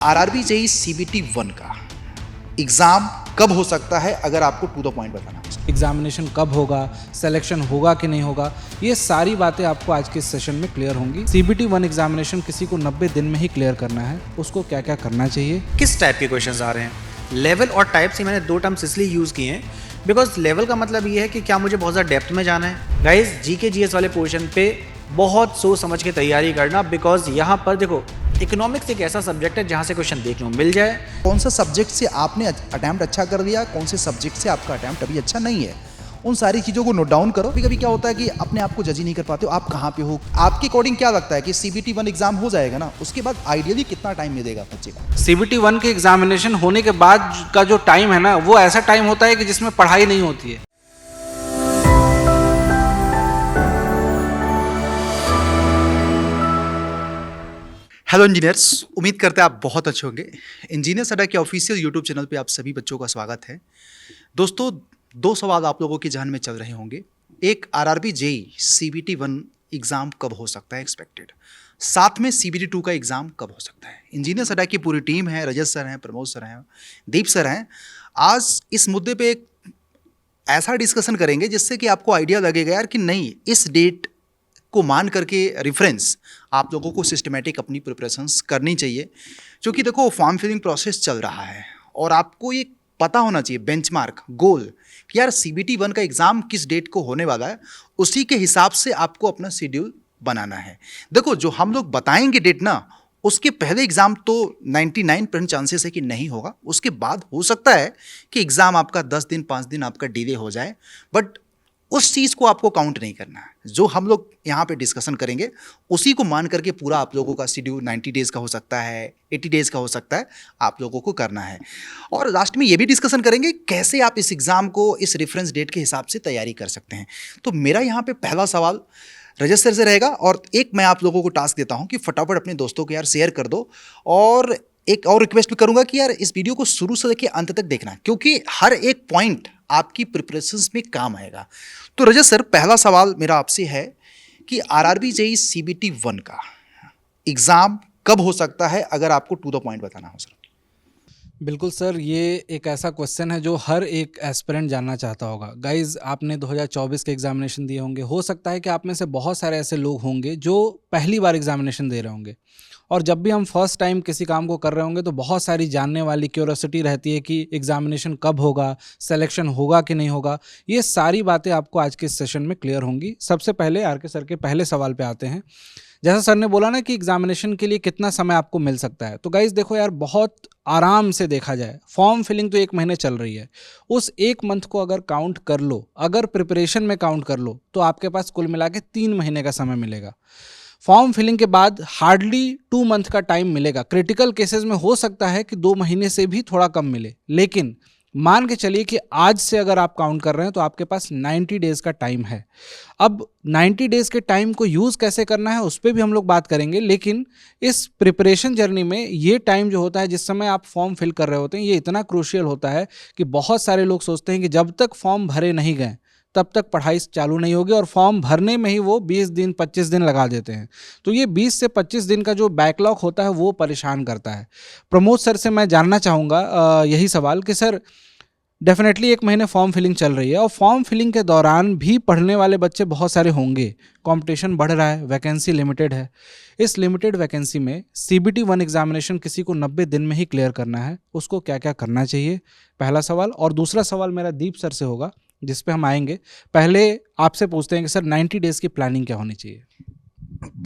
RRB JE CBT 1 का exam कब हो सकता है, अगर आपको टू द पॉइंट बताना हो? एग्जामिनेशन कब होगा, सिलेक्शन होगा कि नहीं होगा, ये सारी बातें आपको आज के इस सेशन में क्लियर होंगी। सीबीटी 1 एग्जामिनेशन किसी को 90 दिन में ही क्लियर करना है, उसको क्या क्या करना चाहिए। किस टाइप के क्वेश्चंस आ रहे हैं? लेवल और टाइप से मैंने दो टर्म्स इसलिए यूज़ किए हैं बिकॉज लेवल का मतलब ये है कि क्या मुझे बहुत ज़्यादा डेप्थ में जाना है। गाइज जीके जीएस वाले पोर्शन पे बहुत सोच समझ के तैयारी करना, बिकॉज यहाँ पर देखो इकोनॉमिक्स एक ऐसा सब्जेक्ट है जहाँ से क्वेश्चन देखने को मिल जाए। कौन सा सब्जेक्ट से आपने अटैम्प्ट अच्छा कर दिया, कौन से सब्जेक्ट से आपका अटैम्प्ट अभी अच्छा नहीं है, उन सारी चीज़ों को नोट डाउन करो। कभी कभी क्या होता है कि अपने आप को जज ही नहीं कर पाते हो, आप कहाँ पे हो। आपके अकॉर्डिंग क्या लगता है कि सीबीटी 1 एग्जाम हो जाएगा ना, उसके बाद आइडियली कितना टाइम मिलेगा बच्चे को? सीबीटी 1 के एग्जामिनेशन होने के बाद का जो टाइम है ना, वो ऐसा टाइम होता है कि जिसमें पढ़ाई नहीं होती है। हेलो इंजीनियर्स, उम्मीद करते हैं आप बहुत अच्छे होंगे। इंजीनियर्स अड्डा के ऑफिशियल यूट्यूब चैनल पे आप सभी बच्चों का स्वागत है। दोस्तों, दो सवाल आप लोगों के जहन में चल रहे होंगे। एक, आरआरबी जेई सीबीटी 1 एग्ज़ाम कब हो सकता है एक्सपेक्टेड, साथ में सीबीटी 2 का एग्ज़ाम कब हो सकता है। इंजीनियर्स अड्डा की पूरी टीम है, रजत सर हैं, प्रमोद सर हैं, दीप सर हैं। आज इस मुद्दे पे एक ऐसा डिस्कशन करेंगे जिससे कि आपको आइडिया लगेगा यार कि नहीं, इस डेट को मान करके रेफरेंस आप लोगों को सिस्टमेटिक अपनी प्रिपरेशंस करनी चाहिए। क्योंकि देखो, फॉर्म फिलिंग प्रोसेस चल रहा है और आपको ये पता होना चाहिए बेंचमार्क गोल कि यार सीबीटी 1 का एग्ज़ाम किस डेट को होने वाला है, उसी के हिसाब से आपको अपना शेड्यूल बनाना है। देखो, जो हम लोग बताएंगे डेट ना, उसके पहले एग्ज़ाम तो 99% चांसेस है कि नहीं होगा। उसके बाद हो सकता है कि एग्ज़ाम आपका 10 दिन 5 दिन आपका डिले हो जाए, बट उस चीज़ को आपको काउंट नहीं करना है। जो हम लोग यहाँ पे डिस्कशन करेंगे उसी को मान करके पूरा आप लोगों का शेड्यूल 90 डेज़ का हो सकता है, 80 डेज़ का हो सकता है, आप लोगों को करना है। और लास्ट में ये भी डिस्कशन करेंगे कैसे आप इस एग्ज़ाम को इस रेफरेंस डेट के हिसाब से तैयारी कर सकते हैं। तो मेरा यहाँ पे पहला सवाल रजत सर से रहेगा और एक मैं आप लोगों को टास्क देता हूँ कि फटाफट अपने दोस्तों को यार शेयर कर दो। और एक और रिक्वेस्ट भी करूँगा कि यार इस वीडियो को शुरू से लेकर अंत तक देखना, क्योंकि हर एक पॉइंट आपकी प्रिपरेशंस में काम आएगा। तो रजत सर, पहला सवाल मेरा आपसे है कि आरआरबी जेई सीबीटी 1 का एग्ज़ाम कब हो सकता है, अगर आपको टू द पॉइंट बताना हो सर। बिल्कुल सर, ये एक ऐसा क्वेश्चन है जो हर एक एस्पिरेंट जानना चाहता होगा। गाइज, आपने 2024 के एग्जामिनेशन दिए होंगे, हो सकता है कि आप में से बहुत सारे ऐसे लोग होंगे जो पहली बार एग्जामिनेशन दे रहे होंगे। और जब भी हम फर्स्ट टाइम किसी काम को कर रहे होंगे तो बहुत सारी जानने वाली क्यूरियोसिटी रहती है कि एग्जामिनेशन कब होगा, सिलेक्शन होगा कि नहीं होगा। ये सारी बातें आपको आज के इस सेशन में क्लियर होंगी। सबसे पहले आर के सर के पहले सवाल पे आते हैं। जैसा सर ने बोला ना कि एग्जामिनेशन के लिए कितना समय आपको मिल सकता है, तो गाइज देखो यार, बहुत आराम से देखा जाए, फॉर्म फिलिंग तो 1 महीने चल रही है। उस 1 मंथ को अगर काउंट कर लो, अगर प्रिपरेशन में काउंट कर लो, तो आपके पास कुल मिला के 3 महीने का समय मिलेगा। फॉर्म फिलिंग के बाद हार्डली 2 मंथ का टाइम मिलेगा। क्रिटिकल केसेस में हो सकता है कि 2 महीने से भी थोड़ा कम मिले, लेकिन मान के चलिए कि आज से अगर आप काउंट कर रहे हैं तो आपके पास 90 डेज़ का टाइम है। अब 90 डेज़ के टाइम को यूज़ कैसे करना है उस पर भी हम लोग बात करेंगे, लेकिन इस प्रिपरेशन जर्नी में ये टाइम जो होता है, जिस समय आप फॉर्म फिल कर रहे होते हैं, ये इतना क्रूशियल होता है कि बहुत सारे लोग सोचते हैं कि जब तक फॉर्म भरे नहीं गए तब तक पढ़ाई चालू नहीं होगी, और फॉर्म भरने में ही वो 20 दिन 25 दिन लगा देते हैं। तो ये 20 से 25 दिन का जो बैकलॉग होता है वो परेशान करता है। प्रमोद सर से मैं जानना चाहूँगा यही सवाल कि सर, डेफिनेटली 1 महीने फॉर्म फिलिंग चल रही है और फॉर्म फिलिंग के दौरान भी पढ़ने वाले बच्चे बहुत सारे होंगे। कंपटीशन बढ़ रहा है, वैकेंसी लिमिटेड है। इस लिमिटेड वैकेंसी में सीबीटी 1 एग्जामिनेशन किसी को 90 दिन में ही क्लियर करना है, उसको क्या क्या करना चाहिए, पहला सवाल। और दूसरा सवाल मेरा दीप सर से होगा, जिस पे हम आएंगे। पहले आपसे पूछते हैं कि सर 90 डेज़ की प्लानिंग क्या होनी चाहिए।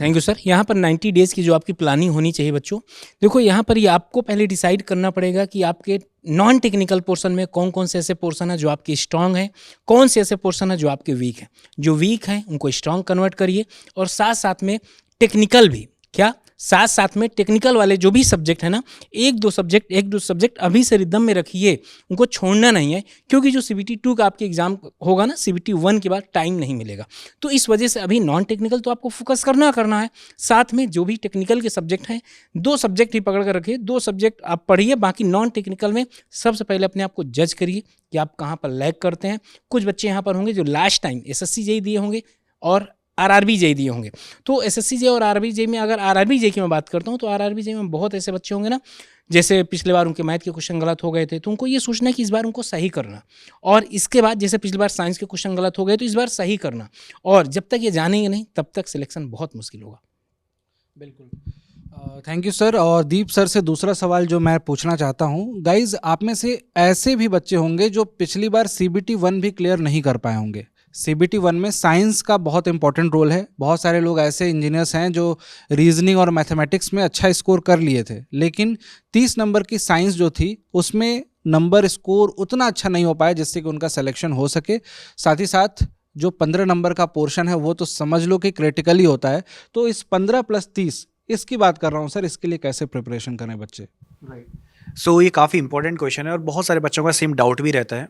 Thank you sir. यहाँ पर 90 डेज़ की जो आपकी प्लानिंग होनी चाहिए बच्चों, देखो यहाँ पर ये आपको पहले डिसाइड करना पड़ेगा कि आपके नॉन टेक्निकल पोर्शन में कौन कौन से ऐसे पोर्शन है जो आपके स्ट्रांग है, कौन से ऐसे पोर्शन है जो आपके वीक है। जो वीक है उनको स्ट्रांग कन्वर्ट करिए, और साथ साथ में टेक्निकल भी, क्या साथ साथ में टेक्निकल वाले जो भी सब्जेक्ट है ना, एक दो सब्जेक्ट अभी से रिदम में रखिए, उनको छोड़ना नहीं है। क्योंकि जो सीबीटी 2 का आपके एग्जाम होगा ना, सीबीटी 1 के बाद टाइम नहीं मिलेगा। तो इस वजह से अभी नॉन टेक्निकल तो आपको फोकस करना है। साथ में जो भी टेक्निकल के सब्जेक्ट हैं, 2 सब्जेक्ट ही पकड़ कर रखिए, 2 सब्जेक्ट आप पढ़िए। बाकी नॉन टेक्निकल में सबसे पहले अपने आप को जज करिए कि आप कहाँ पर लैग करते हैं। कुछ बच्चे यहाँ पर होंगे जो लास्ट टाइम एसएससी जेईई दिए होंगे और आरआरबी जेईई दिए होंगे। तो एसएससी जेईई और आरआरबी जेईई में, अगर आरआरबी जेईई की मैं बात करता हूँ, तो आरआरबी जेईई में बहुत ऐसे बच्चे होंगे ना जैसे पिछले बार उनके मैथ के क्वेश्चन गलत हो गए थे, तो उनको ये सोचना है कि इस बार उनको सही करना, और इसके बाद जैसे पिछली बार साइंस के क्वेश्चन गलत हो गए तो इस बार सही करना, और जब तक ये जानेंगे नहीं तब तक सिलेक्शन बहुत मुश्किल होगा। बिल्कुल, थैंक यू सर। और दीप सर से दूसरा सवाल जो मैं पूछना चाहता हूँ, गाइज आप में से ऐसे भी बच्चे होंगे जो पिछली बार CBT 1 भी क्लियर नहीं कर पाए होंगे। CBT 1 में साइंस का बहुत इंपॉर्टेंट रोल है। बहुत सारे लोग ऐसे इंजीनियर्स हैं जो रीजनिंग और मैथमेटिक्स में अच्छा स्कोर कर लिए थे, लेकिन 30 नंबर की साइंस जो थी उसमें नंबर स्कोर उतना अच्छा नहीं हो पाया जिससे कि उनका सिलेक्शन हो सके। साथ ही साथ जो 15 नंबर का पोर्शन है वो तो समझ लो कि क्रिटिकली होता है। तो इस 15 + 30 इसकी बात कर रहा हूँ सर, इसके लिए कैसे प्रिपरेशन करें बच्चे? सो ये काफ़ी इंपॉर्टेंट क्वेश्चन है और बहुत सारे बच्चों का सेम डाउट भी रहता है।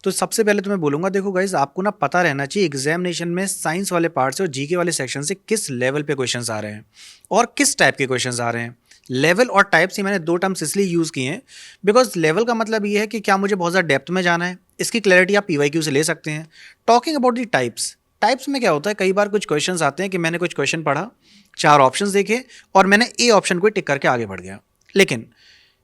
तो सबसे पहले तो मैं बोलूँगा, देखो गाइज, आपको ना पता रहना चाहिए एग्जामिनेशन में साइंस वाले पार्ट से और जीके वाले सेक्शन से किस लेवल पे क्वेश्चंस आ रहे हैं और किस टाइप के क्वेश्चंस आ रहे हैं। लेवल और टाइप से मैंने 2 टर्म्स इसलिए यूज़ किए हैं बिकॉज लेवल का मतलब ये है कि क्या मुझे बहुत ज़्यादा डेप्थ में जाना है, इसकी क्लैरिटी आप PYQ से ले सकते हैं। टॉकिंग अबाउट दी टाइप्स में क्या होता है, कई बार कुछ क्वेश्चंस आते हैं कि मैंने कुछ क्वेश्चन पढ़ा, 4 ऑप्शंस देखे और मैंने A ऑप्शन को टिक करके आगे बढ़ गया, लेकिन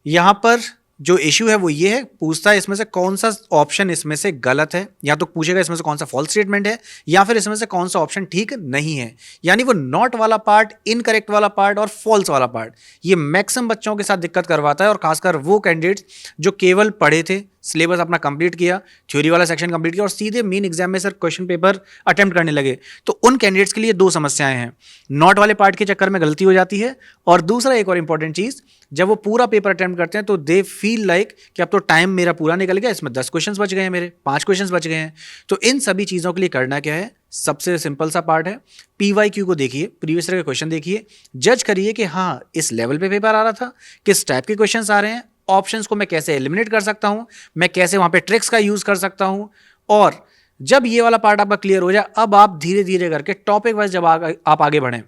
यहाँ पर जो इश्यू है वो ये है, पूछता है इसमें से कौन सा ऑप्शन इसमें से गलत है, या तो पूछेगा इसमें से कौन सा फॉल्स स्टेटमेंट है या फिर इसमें से कौन सा ऑप्शन ठीक नहीं है। यानी वो नॉट वाला पार्ट, इनकरेक्ट वाला पार्ट और फॉल्स वाला पार्ट, ये मैक्सिमम बच्चों के साथ दिक्कत करवाता है। और खासकर वो कैंडिडेट्स जो केवल पढ़े थे, सिलेबस अपना कंप्लीट किया, थ्योरी वाला सेक्शन कंप्लीट किया और सीधे मेन एग्जाम में सर क्वेश्चन पेपर अटेम्प्ट करने लगे, तो उन कैंडिडेट्स के लिए 2 समस्याएं हैं। नॉट वाले पार्ट के चक्कर में गलती हो जाती है, और दूसरा एक और इंपॉर्टेंट चीज़, जब वो पूरा पेपर अटेम्प्ट करते हैं तो दे फील लाइक कि अब तो टाइम मेरा पूरा निकल गया, इसमें 10 क्वेश्चन बच गए हैं, मेरे 5 क्वेश्चन बच गए हैं। तो इन सभी चीज़ों के लिए करना क्या है, सबसे सिंपल सा पार्ट है, PYQ को देखिए, प्रीवियस ईयर के क्वेश्चन देखिए, जज करिए कि हाँ इस लेवल पे पेपर आ रहा था, किस टाइप के क्वेश्चंस आ रहे हैं, ऑप्शंस को मैं कैसे एलिमिनेट कर सकता हूं, मैं कैसे वहां पे ट्रिक्स का यूज कर सकता हूं। और जब ये वाला पार्ट आपका क्लियर हो जाए, अब आप धीरे धीरे करके टॉपिक वाइज जब आप आगे बढ़ें,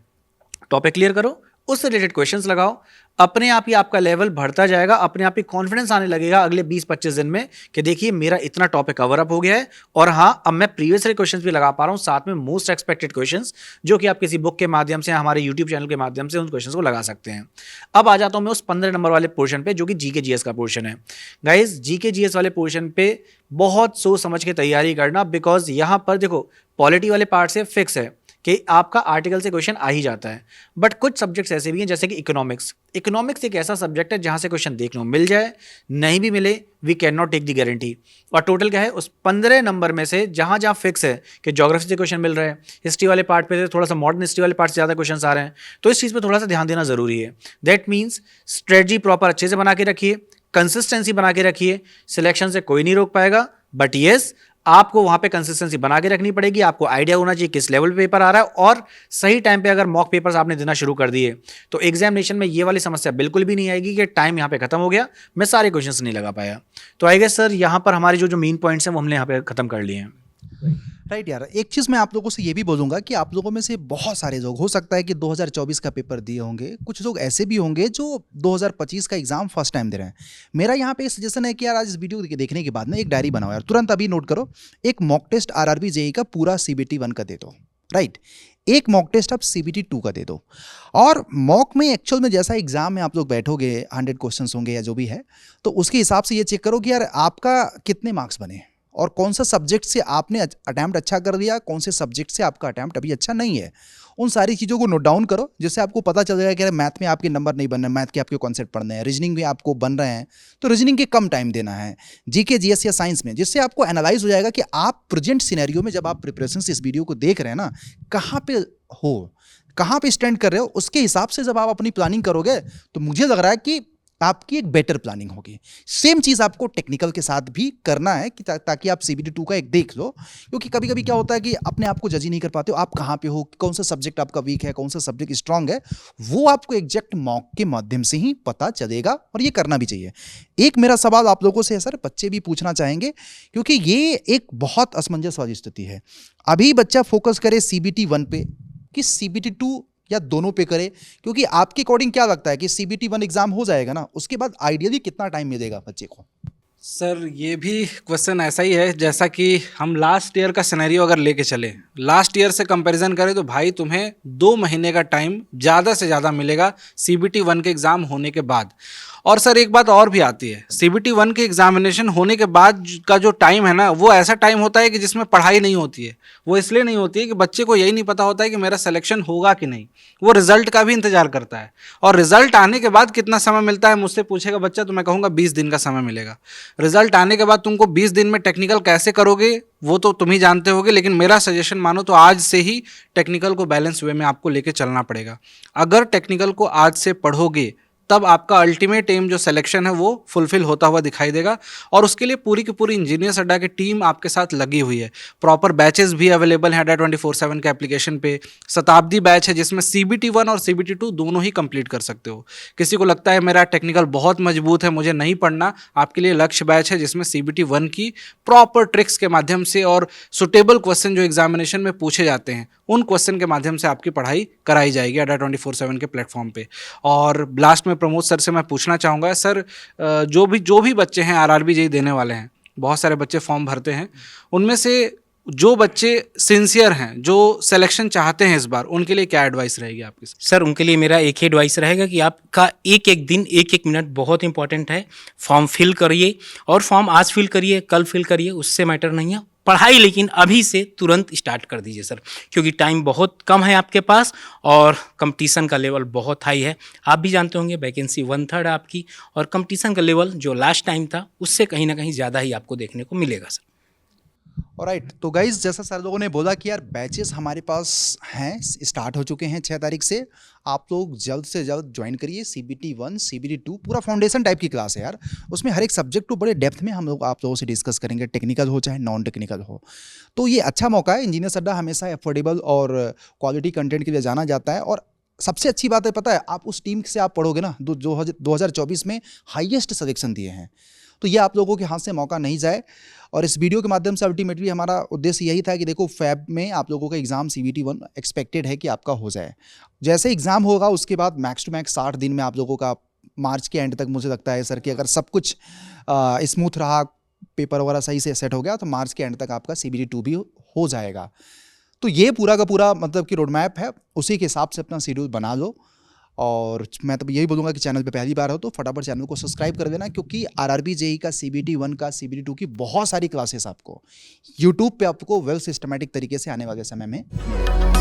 टॉपिक क्लियर करो, उससे रिलेटेड क्वेश्चंस लगाओ, अपने आप ही आपका लेवल बढ़ता जाएगा, अपने आप ही कॉन्फिडेंस आने लगेगा अगले 20-25 दिन में कि देखिए मेरा इतना टॉपिक कवर अप हो गया है, और हाँ अब मैं प्रीवियस ईयर क्वेश्चंस भी लगा पा रहा हूँ, साथ में मोस्ट एक्सपेक्टेड क्वेश्चंस जो कि आप किसी बुक के माध्यम से, हमारे यूट्यूब चैनल के माध्यम से उन क्वेश्चंस को लगा सकते हैं। अब आ जाता हूँ मैं उस 15 नंबर वाले पोर्शन पे जो कि जीके जीएस का पोर्शन है। गाइज, जीके जीएस वाले पोर्शन पे बहुत सोच समझ के तैयारी करना, बिकॉज यहाँ पर देखो पॉलिटी वाले पार्ट से फिक्स है कि आपका आर्टिकल से क्वेश्चन आ ही जाता है, बट कुछ सब्जेक्ट्स ऐसे भी हैं जैसे कि इकोनॉमिक्स एक ऐसा सब्जेक्ट है जहां से क्वेश्चन देखने को मिल जाए, नहीं भी मिले, we can not take the guarantee. और टोटल क्या है, उस 15 नंबर में से जहां जहां फिक्स है कि ज्योग्राफी से क्वेश्चन मिल रहे हैं, हिस्ट्री वाले पार्ट पे थोड़ा सा मॉडर्न हिस्ट्री वाले पार्ट से ज़्यादा क्वेश्चन आ रहे हैं, तो इस चीज़ पर थोड़ा सा ध्यान देना जरूरी है। दैट मीन्स स्ट्रेटजी प्रॉपर अच्छे से बना के रखिए, कंसिस्टेंसी बना के रखिए, सिलेक्शन से कोई नहीं रोक पाएगा, बट येस आपको वहां पे कंसिस्टेंसी बना के रखनी पड़ेगी। आपको आइडिया होना चाहिए किस लेवल पे पेपर आ रहा है, और सही टाइम पे अगर मॉक पेपर्स आपने देना शुरू कर दिए तो एग्जामिनेशन में ये वाली समस्या बिल्कुल भी नहीं आएगी कि टाइम यहाँ पे खत्म हो गया, मैं सारे क्वेश्चंस नहीं लगा पाया। तो आई गेस सर यहाँ पर हमारे जो मेन पॉइंट्स हैं वो हमने यहाँ पे खत्म कर लिए हैं। राइट यार, एक चीज़ मैं आप लोगों से ये भी बोलूँगा कि आप लोगों में से बहुत सारे लोग, हो सकता है कि 2024 का पेपर दिए होंगे, कुछ लोग ऐसे भी होंगे जो 2025 का एग्जाम फर्स्ट टाइम दे रहे हैं। मेरा यहाँ पे सजेशन है कि यार आज इस वीडियो देखने के बाद ना एक डायरी बनाओ यार, तुरंत अभी नोट करो, एक मॉक टेस्ट RRB JEE का पूरा CBT 1 का दे दो, राइट, एक मॉक टेस्ट आप CBT 2 का दे दो। और मॉक में एक्चुअल में जैसा एग्जाम में आप लोग बैठोगे, 100 क्वेश्चन होंगे या जो भी है, तो उसके हिसाब से ये चेक करो कि यार आपका कितने मार्क्स बने और कौन सा सब्जेक्ट से आपने अटैम्प्ट अच्छा कर दिया, कौन से सब्जेक्ट से आपका अटैम्प्ट अभी अच्छा नहीं है। उन सारी चीज़ों को नोट डाउन करो, जिससे आपको पता चल जाएगा कि मैथ में आपके नंबर नहीं बन रहे, मैथ के आपके कॉन्सेप्ट पढ़ने हैं, रीजनिंग में आपको बन रहे हैं तो रीजनिंग के कम टाइम देना है, जीके जीएस या साइंस में, जिससे आपको एनालाइज हो जाएगा कि आप प्रेजेंट सिनेरियो में जब आप प्रिपरेशन से इस वीडियो को देख रहे हैं ना, कहाँ पे हो, कहाँ पे स्टैंड कर रहे हो, उसके हिसाब से जब आप अपनी प्लानिंग करोगे तो मुझे लग रहा है कि आपकी एक बेटर प्लानिंग होगी। सेम चीज़ आपको टेक्निकल के साथ भी करना है कि ताकि आप CBT 2 का एक देख लो, क्योंकि कभी कभी क्या होता है कि अपने आप को जज ही नहीं कर पाते हो, आप कहाँ पे हो, कौन सा सब्जेक्ट आपका वीक है, कौन सा सब्जेक्ट स्ट्रांग है, वो आपको एग्जैक्ट मॉक के माध्यम से ही पता चलेगा, और ये करना भी चाहिए। एक मेरा सवाल आप लोगों से है सर, बच्चे भी पूछना चाहेंगे, क्योंकि ये एक बहुत असमंजस वाली स्थिति है। अभी बच्चा फोकस करे CBT 1 पे कि CBT 2 या दोनों पे करे, क्योंकि आपके अकॉर्डिंग क्या लगता है कि CBT 1 एग्जाम हो जाएगा ना, उसके बाद आइडियली कितना टाइम मिलेगा बच्चे को? सर ये भी क्वेश्चन ऐसा ही है जैसा कि हम लास्ट ईयर का सिनेरियो अगर लेके चले, लास्ट ईयर से कंपैरिजन करें तो भाई तुम्हें 2 महीने का टाइम ज़्यादा से ज़्यादा मिलेगा CBT 1 के एग्ज़ाम होने के बाद। और सर एक बात और भी आती है, CBT 1 के एग्जामिनेशन होने के बाद का जो टाइम है ना, वो ऐसा टाइम होता है कि जिसमें पढ़ाई नहीं होती है। वो इसलिए नहीं होती है कि बच्चे को यही नहीं पता होता है कि मेरा सिलेक्शन होगा कि नहीं, वो रिजल्ट का भी इंतजार करता है। और रिजल्ट आने के बाद कितना समय मिलता है, मुझसे पूछेगा बच्चा तो मैं कहूँगा 20 दिन का समय मिलेगा। रिजल्ट आने के बाद तुमको 20 दिन में टेक्निकल कैसे करोगे वो तो तुम ही जानते होगे, लेकिन मेरा सजेशन मानो तो आज से ही टेक्निकल को बैलेंस वे में आपको लेके चलना पड़ेगा। अगर टेक्निकल को आज से पढ़ोगे तब आपका अल्टीमेट एम जो सिलेक्शन है वो फुलफिल होता हुआ दिखाई देगा। और उसके लिए पूरी की पूरी इंजीनियर्स अड्डा की टीम आपके साथ लगी हुई है। प्रॉपर बैचेस भी अवेलेबल हैं अड्डा 24/7 के एप्लीकेशन पे। शताब्दी बैच है जिसमें CBT 1 और CBT 2 दोनों ही कंप्लीट कर सकते हो। किसी को लगता है मेरा टेक्निकल बहुत मजबूत है, मुझे नहीं पढ़ना, आपके लिए लक्ष्य बैच है जिसमें CBT 1 की प्रॉपर ट्रिक्स के माध्यम से और सुटेबल क्वेश्चन जो एग्जामिनेशन में पूछे जाते हैं उन क्वेश्चन के माध्यम से आपकी पढ़ाई कराई जाएगी अड्डा 24/7 के प्लेटफॉर्म पे। और लास्ट में प्रमोद सर से मैं पूछना चाहूँगा, सर जो भी बच्चे हैं RRB JEE देने वाले हैं, बहुत सारे बच्चे फॉर्म भरते हैं, उनमें से जो बच्चे सिंसियर हैं, जो सिलेक्शन चाहते हैं इस बार, उनके लिए क्या एडवाइस रहेगी आपकी? सर उनके लिए मेरा एक ही एडवाइस रहेगा कि आपका एक एक दिन एक एक मिनट बहुत इंपॉर्टेंट है। फॉर्म फिल करिए, और फॉर्म आज फिल करिए कल फिल करिए उससे मैटर नहीं है, पढ़ाई लेकिन अभी से तुरंत स्टार्ट कर दीजिए सर, क्योंकि टाइम बहुत कम है आपके पास और कंपटीशन का लेवल बहुत हाई है। आप भी जानते होंगे वैकेंसी 1/3 आपकी, और कंपटीशन का लेवल जो लास्ट टाइम था उससे कहीं ना कहीं ज़्यादा ही आपको देखने को मिलेगा सर। ऑलराइट, तो गाइज जैसा सर लोगों ने बोला कि यार बैचेस हमारे पास हैं, स्टार्ट हो चुके हैं 6 तारीख से। आप लोग जल्द से जल्द ज्वाइन करिए। CBT 1 CBT 2 पूरा फाउंडेशन टाइप की क्लास है यार। उसमें हर एक सब्जेक्ट को बड़े डेप्थ में हम लोग आप लोगों से डिस्कस करेंगे, टेक्निकल हो चाहे नॉन टेक्निकल हो। तो ये अच्छा मौका है। इंजीनियर्स अड्डा हमेशा अफोर्डेबल और क्वालिटी कंटेंट के लिए जाना जाता है। और सबसे अच्छी बात है पता है, आप उस टीम से आप पढ़ोगे ना 2024 में हाईएस्ट सिलेक्शन दिए हैं, तो ये आप लोगों के हाथ से मौका नहीं जाए। और इस वीडियो के माध्यम से अल्टीमेटली हमारा उद्देश्य यही था कि देखो फैब में आप लोगों का एग्ज़ाम CBT 1 एक्सपेक्टेड है कि आपका हो जाए। जैसे एग्ज़ाम होगा उसके बाद मैक्स टू मैक्स 60 दिन में आप लोगों का मार्च के एंड तक, मुझे लगता है सर कि अगर सब कुछ स्मूथ रहा, पेपर वगैरह सही से सेट हो गया, तो मार्च के एंड तक आपका CBT 2 भी हो जाएगा। तो ये पूरा का पूरा मतलब कि रोड मैप है, उसी के हिसाब से अपना शेड्यूल बना लो। और मैं तो यही बोलूँगा कि चैनल पे पहली बार हो तो फटाफट चैनल को सब्सक्राइब कर देना, क्योंकि RRB JEE का CBT 1 का CBT 2 की बहुत सारी क्लासेस आपको यूट्यूब पे आपको वेल सिस्टमैटिक तरीके से आने वाले समय में मिलेगी।